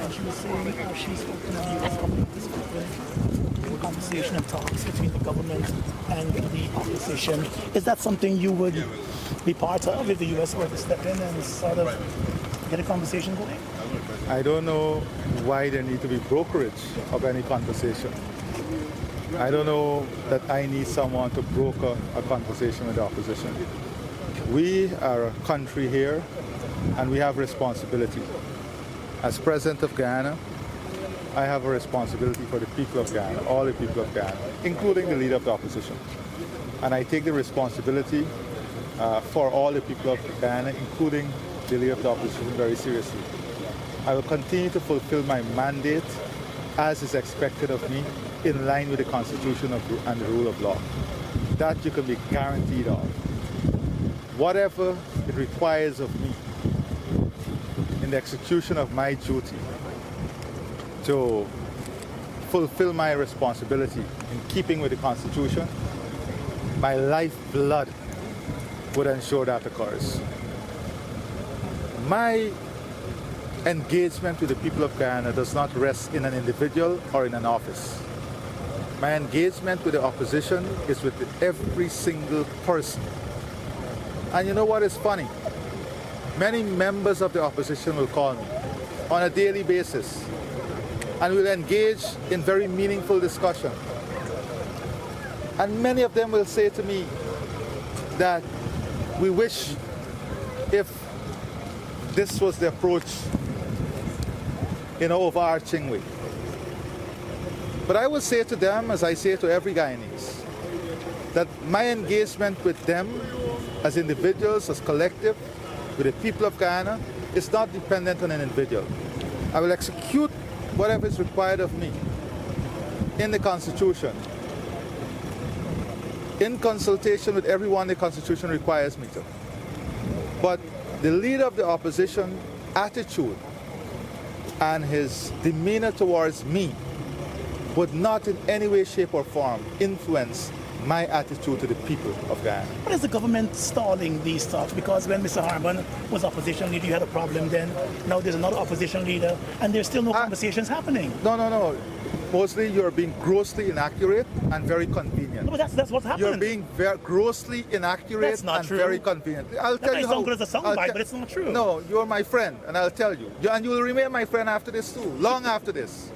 and she was saying she spoke to the U.S. government this week in conversation and talks between the government and the opposition. Is that something you would be part of if the U.S. were to step in and sort of get a conversation going? I don't know why there need to be brokerage of any conversation. I don't know that I need someone to broker a conversation with the opposition. We are a country here, and we have responsibility. As President of Guyana, I have a responsibility for the people of Guyana, all the people of Guyana, including the leader of the opposition. And I take the responsibility for all the people of Guyana, including the leader of the opposition, very seriously. I will continue to fulfill my mandate as is expected of me, in line with the Constitution and the rule of law. That you can be guaranteed of. Whatever it requires of me in the execution of my duty to fulfill my responsibility in keeping with the Constitution, my lifeblood would ensure that occurs. My engagement with the people of Guyana does not rest in an individual or in an office. My engagement with the opposition is with every single person. And you know what is funny? Many members of the opposition will call me on a daily basis and will engage in very meaningful discussion. And many of them will say to me that we wish if this was the approach in an overarching way. But I will say to them, as I say to every Guyanese, that my engagement with them as individuals, as collective, with the people of Guyana, is not dependent on an individual. I will execute whatever is required of me in the Constitution, in consultation with everyone the Constitution requires me to. But the leader of the opposition attitude and his demeanor towards me would not in any way, shape or form influence my attitude to the people of Guyana. But is the government stalling these talks? Because when Mr. Harman was opposition leader, you had a problem then. Now there's another opposition leader, and there's still no conversations happening. No. Mostly you're being grossly inaccurate and very convenient. No, but that's what's happening. You're being grossly inaccurate and true. Very convenient. I'll tell you how. That might sound good as a soundbite, but it's not true. No, you're my friend, and I'll tell you. And you will remain my friend after this too, long after this.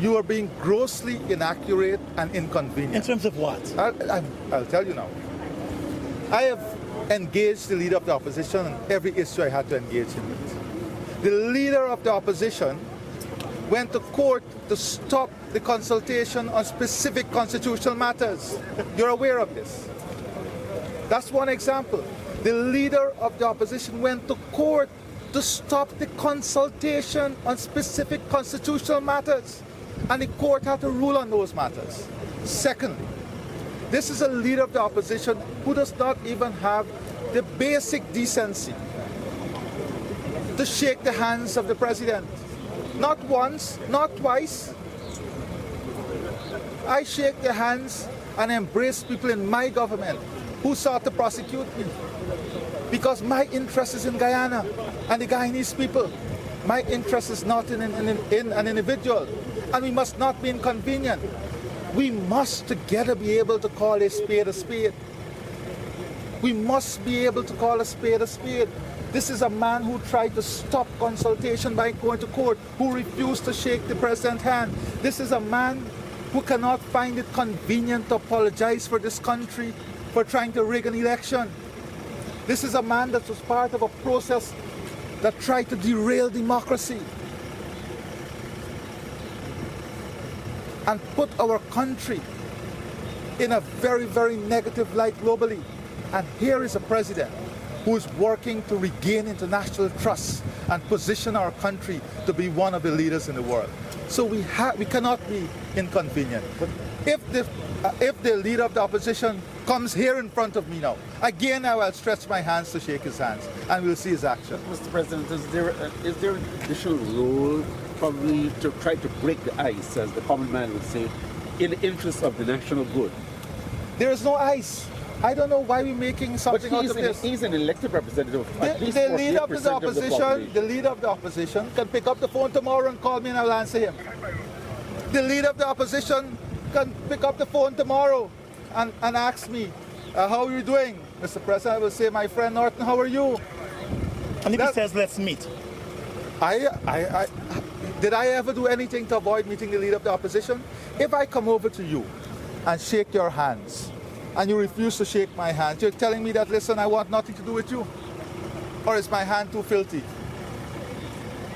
You are being grossly inaccurate and inconvenient. In terms of what? I'll tell you now. I have engaged the leader of the opposition on every issue I had to engage him with. The leader of the opposition went to court to stop the consultation on specific constitutional matters. You're aware of this. That's one example. The leader of the opposition went to court to stop the consultation on specific constitutional matters. And the court had to rule on those matters. Secondly, this is a leader of the opposition who does not even have the basic decency to shake the hands of the president. Not once, not twice. I shake the hands and embrace people in my government who sought to prosecute me. Because my interest is in Guyana and the Guyanese people. My interest is not in an individual. And we must not be inconvenient. We must together be able to call a spade a spade. We must be able to call a spade a spade. This is a man who tried to stop consultation by going to court, who refused to shake the president's hand. This is a man who cannot find it convenient to apologize for this country for trying to rig an election. This is a man that was part of a process that tried to derail democracy and put our country in a very, very negative light globally. And here is a president who is working to regain international trust and position our country to be one of the leaders in the world. So we cannot be inconvenient. But if the leader of the opposition comes here in front of me now, again I will stretch my hands to shake his hands, and we'll see his action. Mr. President, is there an additional role probably to try to break the ice, as the common man would say, in the interest of the national good? There is no ice. I don't know why we're making But something out of this. he's an elected representative. At least The leader of the 48% the opposition, population. the leader of the opposition can pick up the phone tomorrow and call me and I'll answer him. The leader of the opposition can pick up the phone tomorrow and ask me, how are you doing? Mr. President, I will say, my friend Norton, how are you? And if That- he says, let's meet, Did I ever do anything to avoid meeting the leader of the opposition? If I come over to you and shake your hands and you refuse to shake my hand, you're telling me that, listen, I want nothing to do with you? Or is my hand too filthy?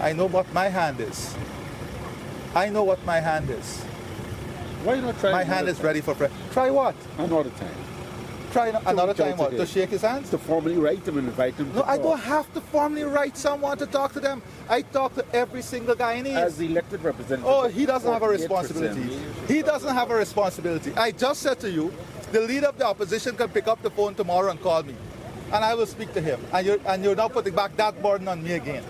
I know what my hand is. I know what my hand is. Why not try My another hand is time? ready for prayer. Try what? Another time. Try another reach out time what? to To him. shake his hands? To formally write them and invite them to No, I talk. don't have to formally write someone to talk to them. I talk to every single guy in As here. the elected representative. Oh, he doesn't have a 48%. responsibility. He doesn't have a responsibility. I just said to you, the leader of the opposition can pick up the phone tomorrow and call me, and I will speak to him. And you're now putting back that burden on me again.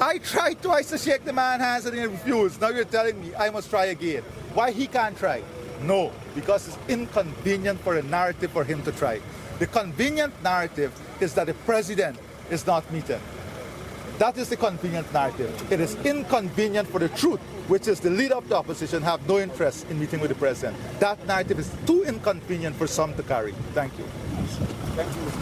I tried twice to shake the man's hands and he refused. Now you're telling me I must try again. Why he can't try? No, because it's inconvenient for a narrative for him to try. The convenient narrative is that the president is not meeting. That is the convenient narrative. It is inconvenient for the truth, which is the leader of the opposition have no interest in meeting with the president. That narrative is too inconvenient for some to carry. Thank you.